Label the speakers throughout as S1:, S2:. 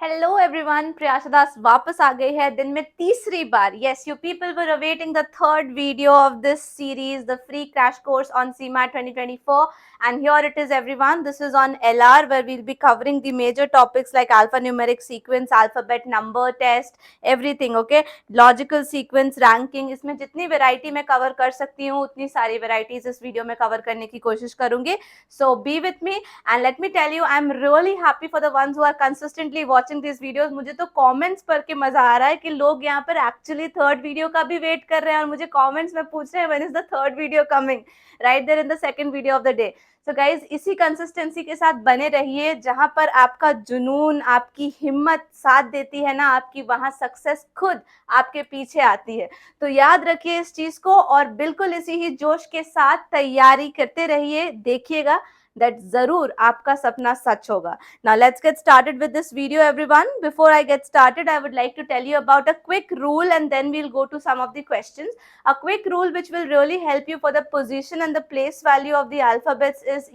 S1: Hello everyone, Priyasha दास वापस आ गई है दिन में तीसरी बार. Yes, you people were awaiting the third video of this series, the free crash course on CMAT 2024. And here it is, everyone. This is on LR, where we'll be covering the major topics like alphanumeric sequence, alphabet number test, everything. Okay, logical sequence, ranking. इसमें जितनी variety मैं cover कर सकती हूँ उतनी सारी varieties इस video में कवर करने की कोशिश करूंगी. So be with me. And let me tell you, I'm really happy for the ones who are consistently watching these videos. मुझे तो comments पढ़ के मजा आ रहा है कि लोग यहाँ पर actually third video का भी wait कर रहे हैं और मुझे comments में पूछ रहे हैं when is the third video coming, right there in the second video of the day. So guys, इसी कंसिस्टेंसी के साथ बने रहिए. जहां पर आपका जुनून, आपकी हिम्मत साथ देती है ना, आपकी वहां सक्सेस खुद आपके पीछे आती है. तो याद रखिए इस चीज को और बिल्कुल इसी ही जोश के साथ तैयारी करते रहिए. देखिएगा that जरूर आपका सपना सच होगा. Now let's get started with this video, everyone. Before I get started, I would like to tell you about a quick rule and then we'll go to some of the questions. A quick rule which will really help you for the position and the place value of the alphabets is,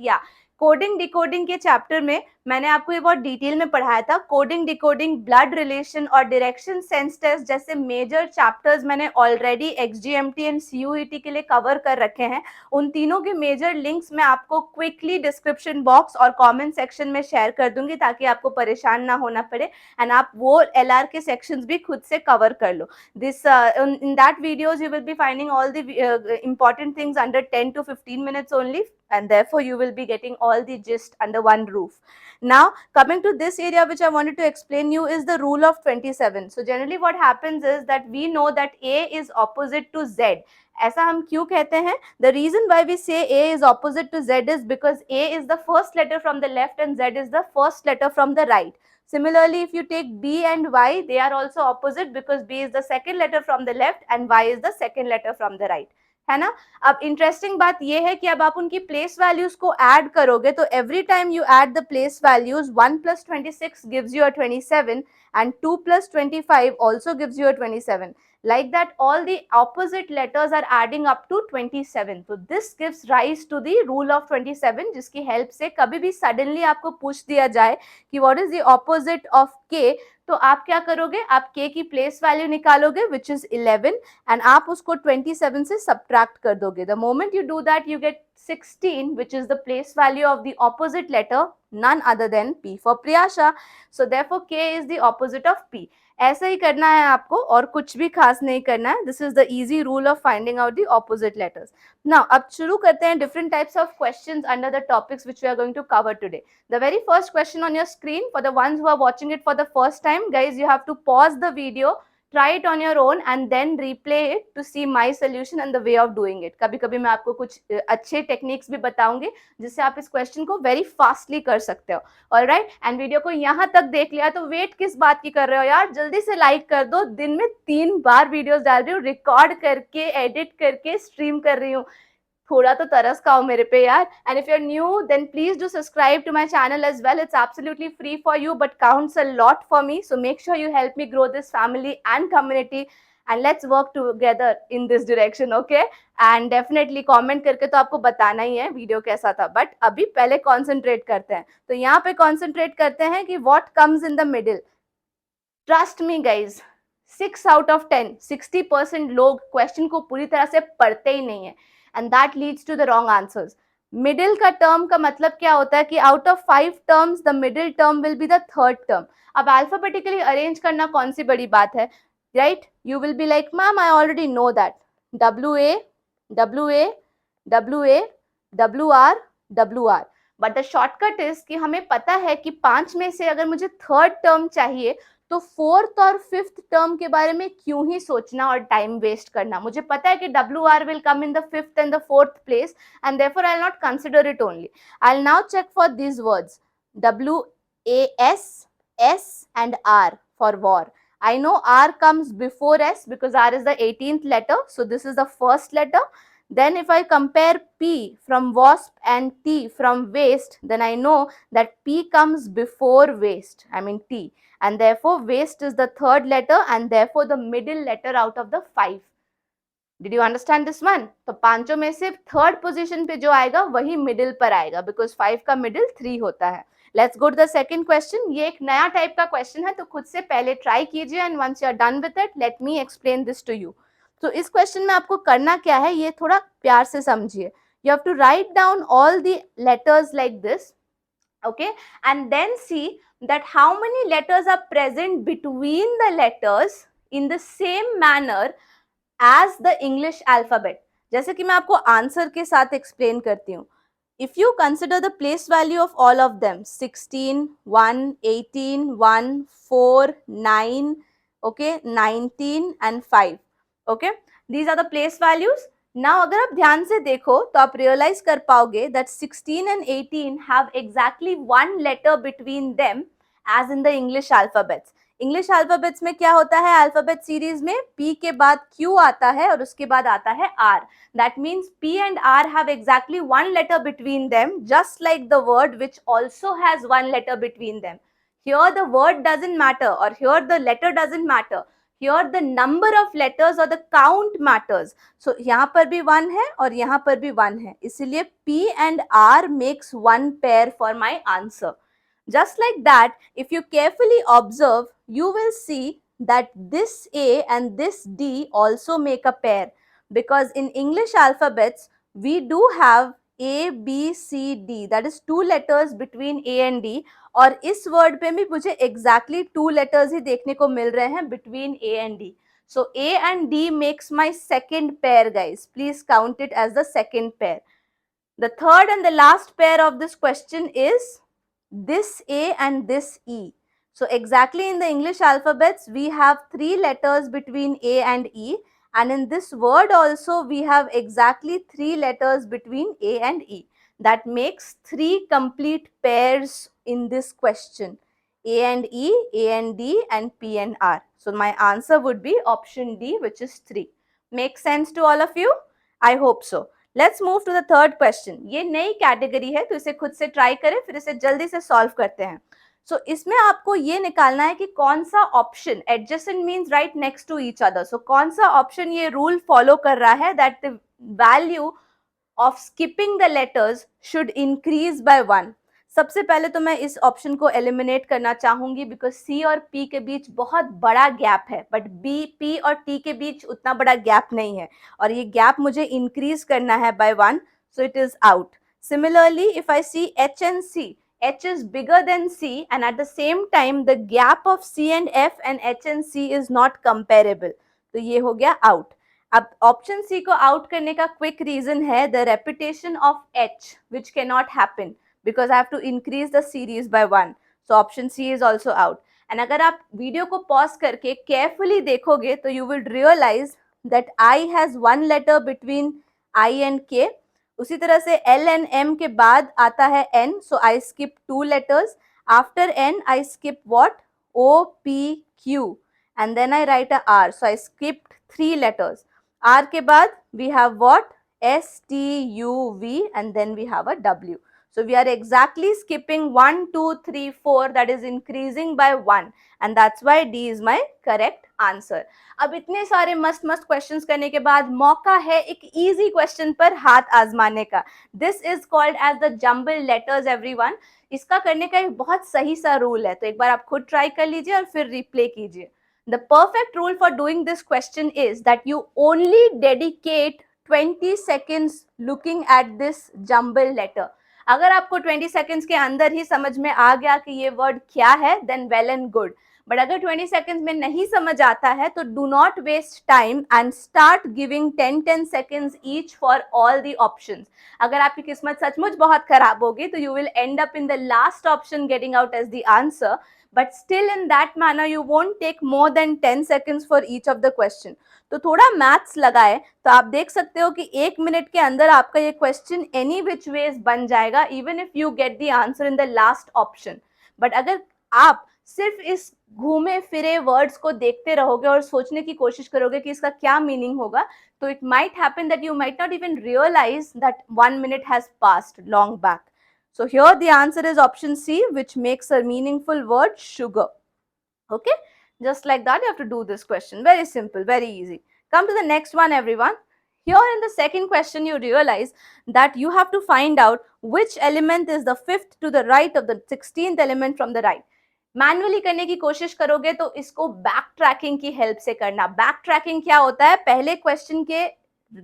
S1: coding decoding के chapter में मैंने आपको ये बहुत detail में पढ़ाया था. Coding decoding, blood relation और डायरेक्शन सेंस टेस्ट जैसे मेजर चैप्टर्स मैंने ऑलरेडी XGMT एंड CUET के लिए कवर कर रखे हैं. उन तीनों के मेजर लिंक्स मैं आपको क्विकली डिस्क्रिप्शन बॉक्स और कमेंट सेक्शन में शेयर कर दूंगी ताकि आपको परेशान ना होना पड़े एंड आप वो LR के सेक्शंस भी खुद से कवर कर लो. This in that videos you will be finding all the important things under 10 to 15 minutes only, and therefore you will be getting all the gist under one roof. Now coming to this area which I wanted to explain you is the rule of 27. So generally what happens is that we know that A is opposite to Z. ऐसा हम क्यों कहते हैं? The reason why we say A is opposite to Z is because A is the first letter from the left and Z is the first letter from the right. Similarly, if you take B and Y, they are also opposite because B is the second letter from the left and Y is the second letter from the right. है ना? अब interesting बात यह है कि अब आप उनकी प्लेस वैल्यूज को ऐड करोगे तो every time you add the place values 1 plus 26 gives you a 27 and 2 plus 25 also gives you a 27. Like that, all the opposite letters are adding up to 27. So this gives rise to the rule of 27, जिसकी help से कभी भी suddenly आपको पूछ दिया जाए कि what is the opposite of K, तो आप क्या करोगे? आप K की प्लेस वैल्यू निकालोगे which is 11 and आप उसको 27 से subtract कर दोगे. The moment you do that, you get 16, which is the place value of the opposite letter, none other than P for Priyasha. So therefore K is the opposite of P. ऐसा ही करना है आपको और कुछ भी खास नहीं करना है. This is the easy rule of finding out the opposite letters. Now अब शुरू करते हैं different types of questions under the topics which we are going to cover today. The very first question on your screen, for the ones who are watching it for the first time, guys, you have to pause the video, try it on your own and then replay it to see my solution and the way of doing it. कभी कभी मैं आपको कुछ अच्छे techniques भी बताऊंगी जिससे आप इस क्वेश्चन को वेरी फास्टली कर सकते हो. ऑलराइट, एंड वीडियो को यहाँ तक देख लिया तो वेट किस बात की कर रहे हो यार, जल्दी से लाइक कर दो. दिन में 3 बार वीडियोस डाल रही हूँ, रिकॉर्ड करके, एडिट करके, स्ट्रीम कर रही हूँ. थोड़ा तो तरस खाओ मेरे पे यार. And if you are new then please do subscribe to my channel as well. It's absolutely free for you but counts a lot for me. So make sure you help me grow this family and community and let's work together in this direction. Okay, and definitely comment करके तो आपको बताना ही है video कैसा था. But अभी पहले concentrate करते हैं. तो यहाँ पे कॉन्सेंट्रेट करते हैं कि what comes in the middle. Trust me guys, 6 out of 10, 60% लोग क्वेश्चन को पूरी तरह से पढ़ते ही नहीं है and that leads to the wrong answers. Middle का टर्म का मतलब क्या होता है कि out of 5 terms the middle term will be the third term. अब अल्फाबेटिकली अरेंज करना कौन सी बड़ी बात है, right? You will be like ma'am I already know that. WA, WA, WA, WR, WR. But the shortcut is कि हमें पता है कि 5 में से अगर मुझे थर्ड टर्म चाहिए तो फोर्थ और फिफ्थ टर्म के बारे में क्यों ही सोचना और टाइम वेस्ट करना. मुझे पता है कि WR will come in the fifth and the fourth place and therefore I'll not consider it only. I'll now check for these words WAS, S and R for war. I know R comes before S because R is the 18th letter, so this is the first letter. Then if I compare P from wasp and T from waste, then I know that P comes before waste, I mean T, and therefore waste is the third letter and therefore the middle letter out of the 5. Did you understand this one? तो पांचों में से third position पे जो आएगा वही middle पर आएगा because 5 का मिडिल 3 होता है. Let's go to the second question. ये एक नया टाइप का क्वेश्चन है, तो खुद से पहले ट्राई कीजिए and once you are done with it let me explain this to you. तो इस क्वेश्चन में आपको करना क्या है, ये थोड़ा प्यार से समझिए. You have to write down all the letters like this, okay, and then see that how many letters are present between the letters in the same manner as the English alphabet. जैसे कि मैं आपको answer के साथ explain करती हूँ. If you consider the place value of all of them, 16, 1, 18, 1, 4, 9, okay, 19 and 5, okay, these are the place values. Now अगर आप ध्यान से देखो तो आप रियलाइज कर पाओगे that 16 and 18 have exactly one letter between them as in the English alphabets. English alphabets में क्या होता है, अल्फाबेट सीरीज में P के बाद Q आता है और उसके बाद आता है R. That means P and R have exactly one letter between them, just like the word which also has one letter between them. Here the word doesn't matter or here the letter doesn't matter. Here the number of letters or the count matters. So यहाँ पर भी 1 है और यहाँ पर भी 1 है, इसीलिए P and R makes one pair for my answer. Just like that, if you carefully observe, you will see that this A and this D also make a pair, because in English alphabets, we do have A, B, C, D, that is 2 letters between A and D. और इस word पे भी मुझे exactly 2 letters ही देखने को मिल रहे हैं between A and D. So A and D makes my second pair, guys. Please count it as the second pair. The third and the last pair of this question is this A and this E. So exactly in the English alphabets, we have 3 letters between A and E, and in this word also we have exactly 3 letters between A and E. That makes 3 complete pairs in this question. A and E, A and D, and P and R. So my answer would be option D, which is 3. Makes sense to all of you? I hope so. Let's move to the third question. ये नई category है तो इसे खुद से try करें, फिर इसे जल्दी से सॉल्व करते हैं. सो इसमें आपको ये निकालना है कि कौन सा option, adjacent means right next to each other, so कौन सा ऑप्शन ये रूल फॉलो कर रहा है that the value of skipping the letters should increase by 1. सबसे पहले तो मैं इस ऑप्शन को एलिमिनेट करना चाहूंगी बिकॉज सी और पी के बीच बहुत बड़ा गैप है, बट बी, पी और टी के बीच उतना बड़ा गैप नहीं है और ये गैप मुझे इंक्रीज करना है by 1, so it is out. Similarly, if I see H and C, H is bigger than C and at the same time the gap of C and F and H and C is not comparable. तो ये हो गया out. अब option C को out करने का quick reason है the repetition of H which cannot happen because I have to increase the series by 1. So option C is also out. And अगर आप वीडियो को पॉज करके केयरफुली देखोगे तो you will realize that I has one letter between I and K. उसी तरह से L and M के बाद आता है N, so I skip 2 letters. After N I skip what? O, P, Q and then I write a R, so I skipped 3 letters. R के बाद we have what? S, T, U, V and then we have a W. So we are exactly skipping 1, 2, 3, 4, that is increasing by 1 and that's why D is my correct answer. अब इतने सारे मस्त मस्त questions करने के बाद मौका है एक इजी क्वेश्चन पर हाथ आजमाने का. This is called as the jumble letters everyone. इसका करने का एक बहुत सही सा रूल है, तो एक बार आप खुद ट्राई कर लीजिए और फिर रिप्ले कीजिए. The perfect rule for doing this question is that you only dedicate 20 seconds looking at this jumble letter. अगर आपको 20 seconds के अंदर ही समझ में आ गया कि ये वर्ड क्या है, then well and good. But अगर 20 seconds में नहीं समझ आता है तो do not waste time and start giving 10 seconds each for all the options. अगर आपकी किस्मत सचमुच बहुत खराब होगी तो you will end up in the last option getting out as the answer. But still in that manner you won't take more than 10 seconds for each of the question. तो थोड़ा मैथ्स लगाए तो आप देख सकते हो कि 1 मिनट के अंदर आपका ये क्वेश्चन एनी विच वेज बन जाएगा, even if you get the answer in the last option. But अगर आप सिर्फ इस घूमे फिरे वर्ड्स को देखते रहोगे और सोचने की कोशिश करोगे कि इसका क्या मीनिंग होगा, तो it might happen that you might not even realize that 1 minute has passed long back. So here the answer is option C, which makes a meaningful word sugar. Okay, just like that you have to do this question. Very simple, very easy. Come to the next one everyone. Here in the second question, you realize that you have to find out which element is the fifth to the right of the 16th element from the right. Manually करने की कोशिश करोगे तो इसको back tracking की help से करना. Back tracking क्या होता है? पहले क्वेश्चन के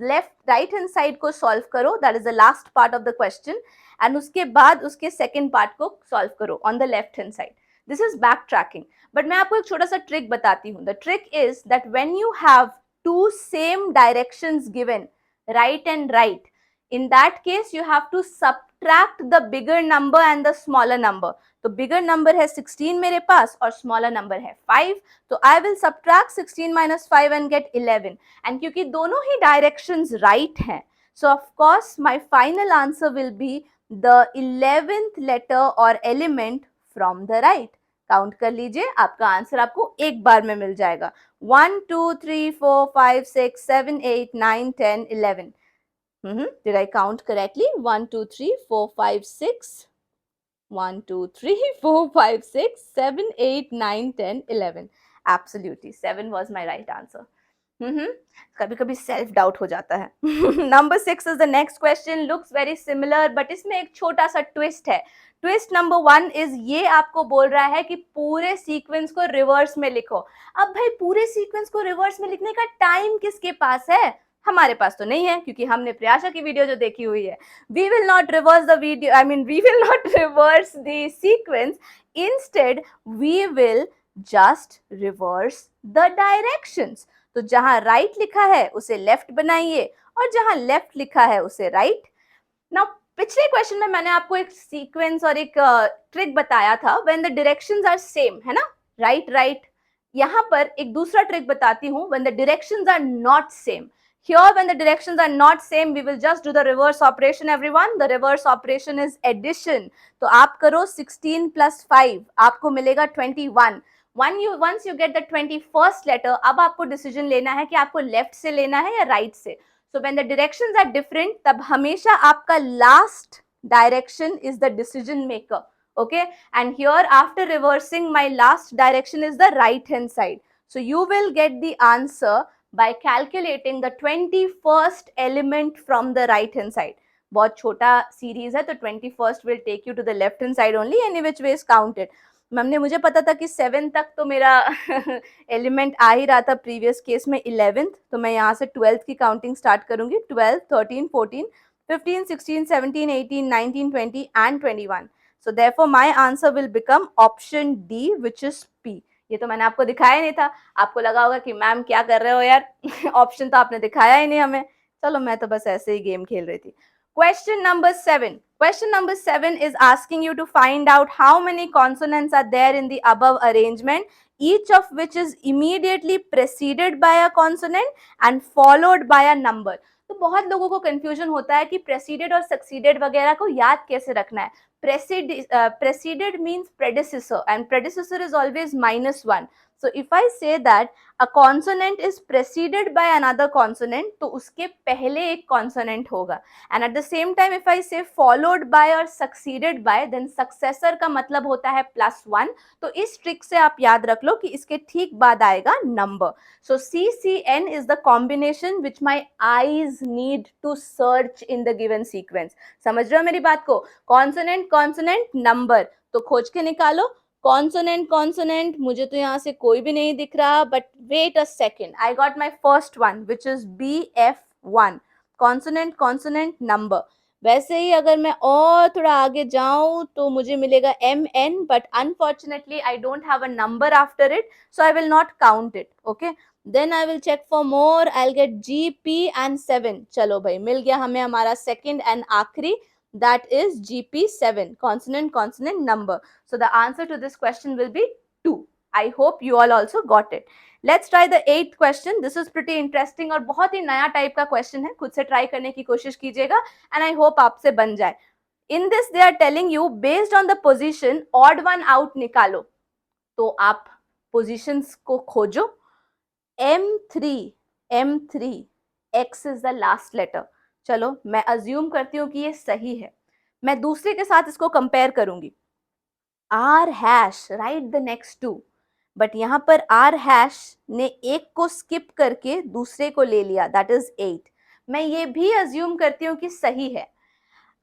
S1: लेफ्ट राइट हैंड साइड को सॉल्व करो, that is the last part of the question, and उसके बाद उसके सेकंड पार्ट को सॉल्व करो on the left hand side. This is back tracking. But मैं आपको एक छोटा सा ट्रिक बताती हूँ. The trick is that when you have two same directions given, right and right, in that case you have to subtract the bigger number and the smaller number. तो bigger number है 16 मेरे पास और smaller number है 5, तो I will subtract 16 minus 5 and get 11. and क्योंकि दोनों ही directions right हैं, so of course my final answer will be the 11th letter or element from the right. Count कर लीजिए, आपका आंसर आपको एक बार में मिल जाएगा. 1 2 3 4 5 6 7 8 9 10 11. Did I count correctly? 1 2 3 4 5 6 1 2 3 4 5 6 7 8 9 10 11. Absolutely, 7 was my right answer. कभी कभी सेल्फ डाउट हो जाता है. Number 6 is the next question. Looks very similar but इसमें एक छोटा सा ट्विस्ट है. ट्विस्ट नंबर 1 इज ये आपको बोल रहा है कि पूरे सीक्वेंस को रिवर्स में लिखो. अब भाई पूरे सीक्वेंस को रिवर्स में लिखने का टाइम किसके पास है? हमारे पास तो नहीं है, क्योंकि हमने प्रियाशा की वीडियो जो देखी हुई है. We will not reverse the video, I mean we will not reverse the sequence. Instead we will just reverse the directions. तो जहां राइट लिखा है उसे लेफ्ट बनाइए और जहां लेफ्ट लिखा है उसे राइट. नाउ पिछले क्वेश्चन में मैंने आपको एक सीक्वेंस और एक ट्रिक बताया था when the directions are same, है ना, राइट राइट. यहां पर एक दूसरा ट्रिक बताती हूं when the directions are not same. Here when the directions are not same, we will just do the reverse operation everyone. The reverse operation is addition. तो आप करो 16 plus 5, आपको मिलेगा 21. Once you get the 21st letter, अब आपको decision लेना है कि आपको लेफ्ट से लेना है या राइट से. So when the directions are different, तब हमेशा आपका last direction is the decision maker. Okay, and here after reversing, my last direction is the right hand side. So you will get the answer by calculating the 21st element from the right hand side. बहुत छोटा series है तो 21st will take you to the left hand side only, any which way is counted. Ma'am मुझे पता था कि 7 तक तो मेरा एलिमेंट आ ही रहा था प्रीवियस केस में 11th, तो मैं यहाँ से 12th की काउंटिंग स्टार्ट करूंगी. 12, 13, 14, 15, 16, 17, 18, 19, 20 and 21. So therefore my answer will become option D, which is P. ये तो मैंने आपको दिखाया नहीं था. आपको लगा होगा कि मैम क्या कर रहे हो यार, ऑप्शन तो आपने दिखाया ही नहीं हमें. चलो मैं तो बस ऐसे ही गेम खेल रही थी. Question number 7. Question number 7 is asking you to find out how many consonants are there in the above arrangement, each of which is immediately preceded by a consonant and followed by a number. तो बहुत लोगों को confusion होता है कि preceded और succeeded वगैरह को याद कैसे रखना है. Preceded means predecessor and predecessor is always -1. So if I say that a consonant is preceded by another consonant, तो उसके पहले एक consonant होगा. And at the same time if I say followed by or succeeded by, then successor का मतलब होता है +1. तो इस ट्रिक से आप याद रख लो कि इसके ठीक बाद आएगा number. So CCN is the combination which my eyes need to search in the given sequence. समझ रहे हो मेरी बात को? Consonant consonant number, तो खोज के निकालो. कॉन्सोनेंट कॉन्सोनेंट मुझे तो यहाँ से कोई भी नहीं दिख रहा, but wait a second, I got my first one which is BF1. Consonant consonant number. वैसे ही अगर मैं और थोड़ा आगे जाऊं तो मुझे मिलेगा MN, but unfortunately I don't have a number after it, so I will not count it. Okay, then I will check for more. I will get GP and 7. चलो भाई, मिल गया हमें हमारा सेकेंड एंड आखिरी, that is GP7, consonant consonant number. So the answer to this question will be 2. I hope you all also got it. Let's try the 8th question. This is pretty interesting और बहुत ही नया type का question है. खुद से try करने की कोशिश कीजिएगा and I hope आपसे बन जाए. In this they are telling you based on the position odd one out निकालो. तो आप positions को खोजो. M3, X is the last letter. चलो मैं अज्यूम करती हूँ कि ये सही है. मैं दूसरे के साथ इसको कंपेयर करूंगी. R has right the next to, but यहाँ पर R हैश ने एक को स्किप करके दूसरे को ले लिया, दैट इज 8. मैं ये भी अज्यूम करती हूँ कि सही है.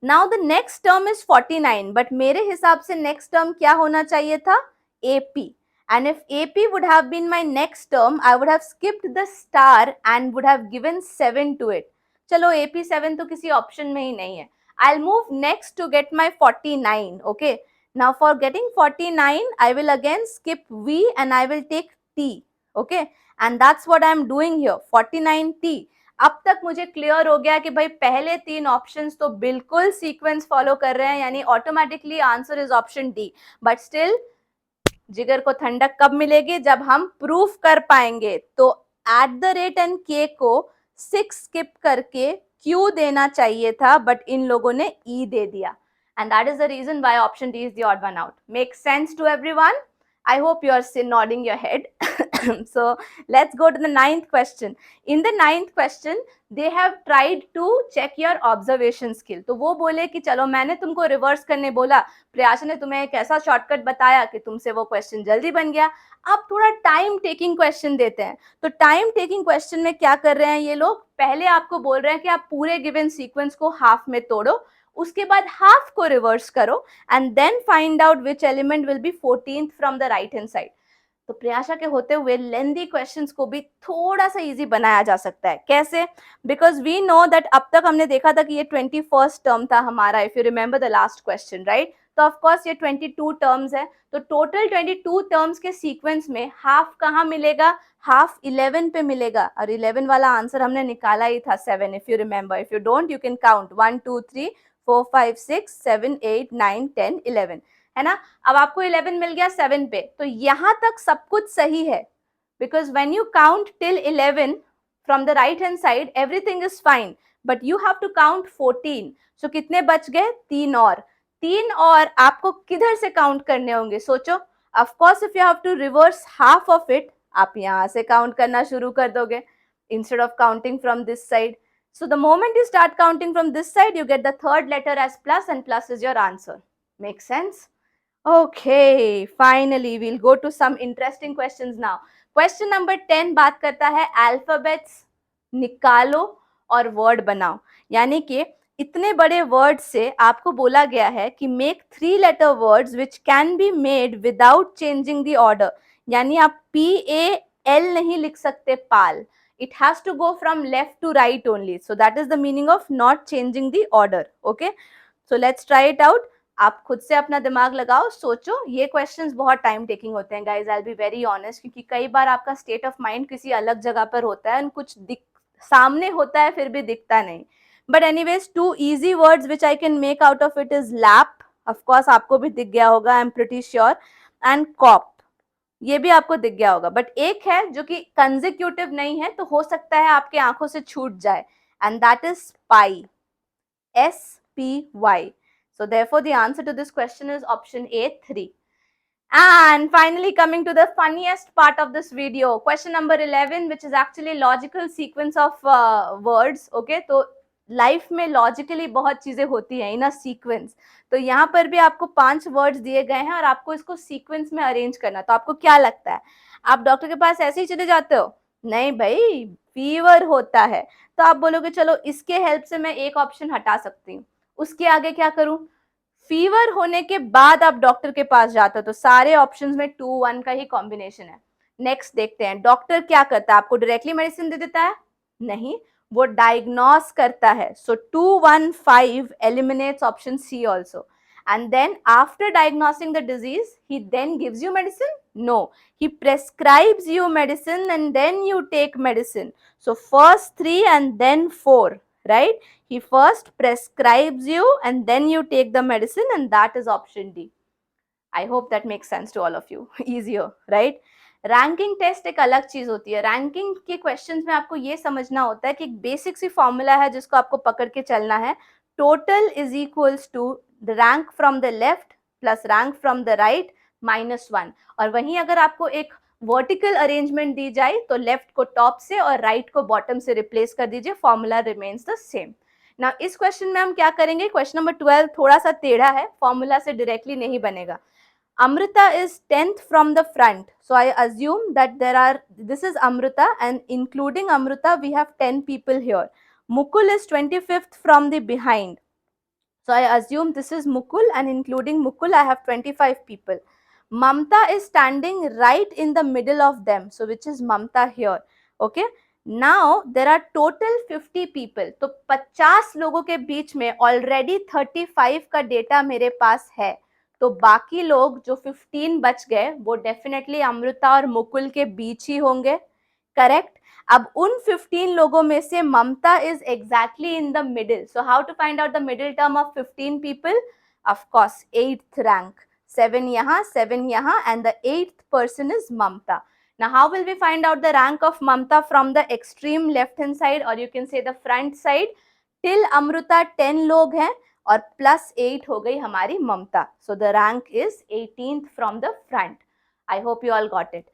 S1: Now the next term is 49, but मेरे हिसाब से नेक्स्ट टर्म क्या होना चाहिए था? AP. And if AP would have been my next term, I would have skipped the star and would have given 7 to it. चलो AP 7 तो किसी ऑप्शन में ही नहीं है. I'll move next to get my 49. Okay. Now for getting 49, I will again skip V and I will take T. Okay. And that's what I'm doing here. 49T. अब तक मुझे clear हो गया कि भाई पहले 3 ऑप्शंस तो बिल्कुल सीक्वेंस फॉलो कर रहे हैं, यानी automatically answer is option D. But still जिगर को ठंडक कब मिलेगी? जब हम प्रूफ कर पाएंगे. तो @n k को 6 स्किप करके Q देना चाहिए था, बट इन लोगों ने E दे दिया. And that is the reason why option D is the odd one out. Makes sense to everyone? I hope you are still nodding your head. So let's go to the 9th question. In the 9th question, they have tried to check your observation skill. तो वो बोले कि चलो मैंने तुमको reverse करने बोला, प्रयास ने तुम्हें एक ऐसा शॉर्टकट बताया कि तुमसे वो क्वेश्चन जल्दी बन गया. अब थोड़ा टाइम टेकिंग क्वेश्चन देते हैं. तो टाइम टेकिंग क्वेश्चन में क्या कर रहे हैं ये लोग? पहले आपको बोल रहे हैं कि आप पूरे गिवन सीक्वेंस को हाफ में तोड़ो, उसके बाद हाफ को रिवर्स करो and then find out which element will be 14th from the right hand side. तो प्रयाशा के होते हुए लेंदी क्वेश्चंस को भी थोड़ा सा इजी बनाया जा सकता है. कैसे? बिकॉज वी नो दैट अब तक हमने देखा था कि ये 21st टर्म था हमारा, if you remember the last question, right? तो ऑफ कोर्स ये 22 टर्म्स है. तो टोटल 22 टर्म्स के सीक्वेंस में हाफ कहाँ मिलेगा? हाफ 11 पे मिलेगा. और 11 वाला आंसर हमने निकाला ही था 7, if you remember. If you don't, you can count 1 2 3 4 5 6 7 8 9 10 11, है ना? अब आपको 11 मिल गया 7 पे. तो यहां तक सब कुछ सही है, because when you count till 11 from the right hand side everything is fine, but you have to count 14. So कितने बच गए? 3 और. 3 और आपको किधर से काउंट करने होंगे? सोचो. Of course if you have to reverse half of it, आप यहां से काउंट करना शुरू कर दोगे instead of counting from this side. So the moment you start counting from this side, you get the third letter as plus, and plus is your answer. Make sense? Okay, finally we'll go to some interesting questions now. Question number 10 बात करता है alphabets निकालो और word बनाओ. यानी कि इतने बड़े वर्ड से आपको बोला गया है कि make 3 letter words which can be made without changing the order. यानी आप PAL नहीं लिख सकते पाल. It has to go from left to right only. So that is the meaning of not changing the order. Okay. So let's try it out. आप खुद से अपना दिमाग लगाओ, सोचो. ये क्वेश्चंस बहुत टाइम टेकिंग होते हैं guys, I will be very honest, क्योंकि कई बार आपका स्टेट ऑफ माइंड किसी अलग जगह पर होता है, कुछ सामने होता है फिर भी दिखता नहीं. But anyways, 2 easy words which I can make out of it is lap. Of course आपको भी दिख गया होगा, I am pretty sure. And cop. ये भी आपको दिख गया होगा. बट एक है जो कि कंसेक्यूटिव नहीं है, तो हो सकता है आपके आंखों से छूट जाए, and that is pi. SPY. So therefore the answer to this question is option A, 3. And finally coming to the funniest part of this video, question number 11, which is actually logical sequence of words. Okay, तो life में logically बहुत चीजें होती हैं इन a sequence. तो यहाँ पर भी आपको 5 वर्ड्स दिए गए हैं और आपको इसको सीक्वेंस में अरेंज करना. तो आपको क्या लगता है, आप डॉक्टर के पास ऐसे ही चले जाते हो? नहीं भाई, फीवर होता है. तो आप बोलोगे चलो इसके हेल्प से मैं एक ऑप्शन हटा सकती हूँ, उसके आगे क्या करूं? फीवर होने के बाद आप डॉक्टर के पास जाते हो, तो सारे ऑप्शंस में 2 1 का ही कॉम्बिनेशन है. नेक्स्ट देखते हैं, डॉक्टर क्या करता है? आपको डायरेक्टली मेडिसिन दे देता है? नहीं, वो डायग्नोस करता है. सो 2 1 5 eliminates option C also. And then after diagnosing the disease, he then gives you medicine? No, he prescribes you medicine and then you take medicine. So first 3 and then 4, right? He first prescribes you and then you take the medicine, and that is option D. I hope that makes sense to all of you. Easier, right? Ranking test एक अलग चीज होती है. Ranking के questions में आपको ये समझना होता है कि एक बेसिक सी फॉर्मूला है जिसको आपको पकड़ के चलना है. Total is equals to the rank from the left plus rank from the right -1. और वहीं अगर आपको एक वर्टिकल अरेंजमेंट दी जाए तो लेफ्ट को टॉप से और राइट को बॉटम से रिप्लेस कर दीजिए, फॉर्मूला रिमेन्स द सेम. ना इस क्वेश्चन में हम क्या करेंगे, क्वेश्चन नंबर 12 थोड़ा सा टेढ़ा है, फॉर्मूला से डायरेक्टली नहीं बनेगा. Amrita is 10th from the front. So I assume that this is Amrita, and including Amrita, we have 10 people here. Mukul is 25th from the behind. So I assume this is Mukul, and including Mukul, I have 25 people. Mamta is standing right in the middle of them. So which is Mamta here. Okay. Now there are total 50 people. तो 50 लोगों के बीच में already 35 का data मेरे पास है. तो बाकी लोग जो 15 बच गए वो डेफिनेटली अमृता और मुकुल के बीच ही होंगे. करेक्ट. अब उन 15 लोगों में से Mamata is exactly in the middle. So how to find out the middle term of 15 people? Of course 8th rank. 7 यहाँ, 7 यहाँ, and the 8th person is Mamta. Now how will we find out the rank of Mamta from the extreme left hand side, or you can say the front side? Till Amruta 10 लोग हैं और plus 8 हो गई हमारी Mamta. So the rank is 18th from the front. I hope you all got it.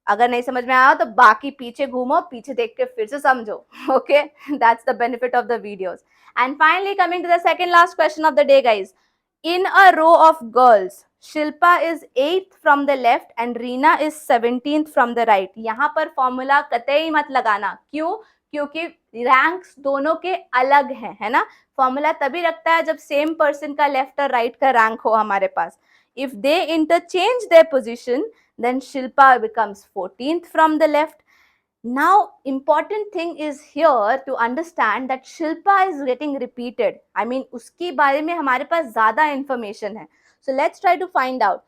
S1: अगर नहीं समझ में आया तो बाकी पीछे घूमो, पीछे देख के फिर से समझो. Okay, that's the benefit of the videos. And finally coming to the second last question of the day guys. In a row of girls, Shilpa is 8th from the left and Reena is 17th from the right. यहाँ पर formula कतई मत लगाना. क्यों? क्योंकि ranks दोनों के अलग हैं, है ना. फॉर्मूला तभी रखता है जब सेम पर्सन का लेफ्ट और राइट का रैंक हो हमारे पास. If they interchange their position, then Shilpa becomes 14th from the left. Now, important thing is here to understand that Shilpa is getting repeated. I mean, उसकी बारे में हमारे पास ज़्यादा information है. So let's try to find out.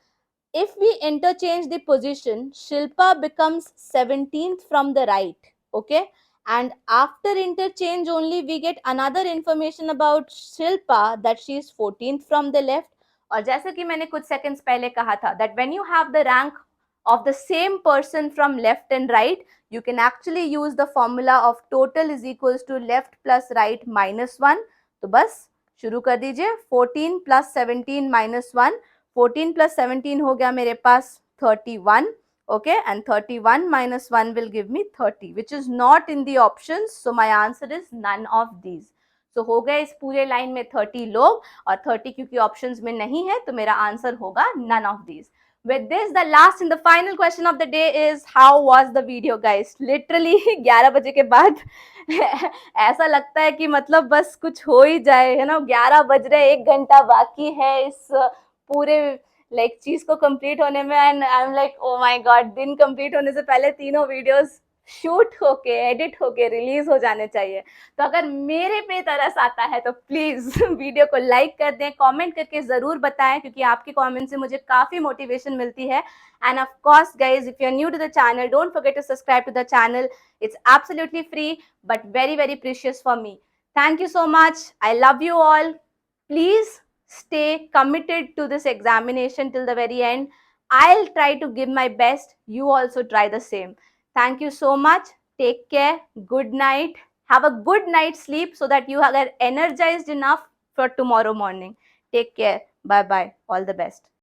S1: If we interchange the position, Shilpa becomes 17th from the right. Okay. And after interchange only we get another information about Shilpa that she is 14th from the left. और जैसे कि मैंने कुछ seconds पहले कहा था that when you have the rank of the same person from left and right, you can actually use the formula of total is equals to left plus right minus 1. तो बस शुरू कर दीजिए. 14 plus 17 minus 1. 14 plus 17 हो गया मेरे पास 31. Okay, and 31 minus 1 will give me 30, which is not in the options. So my answer is none of these. So हो गए इस पूरे लाइन में 30 लोग, और 30 क्योंकि ऑप्शंस में नहीं है तो मेरा आंसर होगा none of these. With this, the last and the final question of the day is, how was the video guys? Literally 11 बजे के बाद ऐसा लगता है कि मतलब बस कुछ हो ही जाए, है ना. 11 बज रहे, 1 घंटा बाकी है इस पूरे लाइक चीज को कंप्लीट होने में. And I am like oh my God, दिन कंप्लीट होने से पहले तीनों वीडियोस शूट होके एडिट होके रिलीज हो जाने चाहिए. तो अगर मेरे पे तरस आता है तो प्लीज वीडियो को लाइक कर दें, कमेंट करके जरूर बताएं, क्योंकि आपके कमेंट से मुझे काफी मोटिवेशन मिलती है. And of course guys, if you are new to the channel, don't forget to subscribe to the channel. It's absolutely free but very very precious for me. Thank you so much. I love you all. Please stay committed to this examination till the very end. I'll try to give my best. You also try the same. Thank you so much. Take care. Good night. Have a good night's sleep so that you are energized enough for tomorrow morning. Take care. Bye bye. All the best.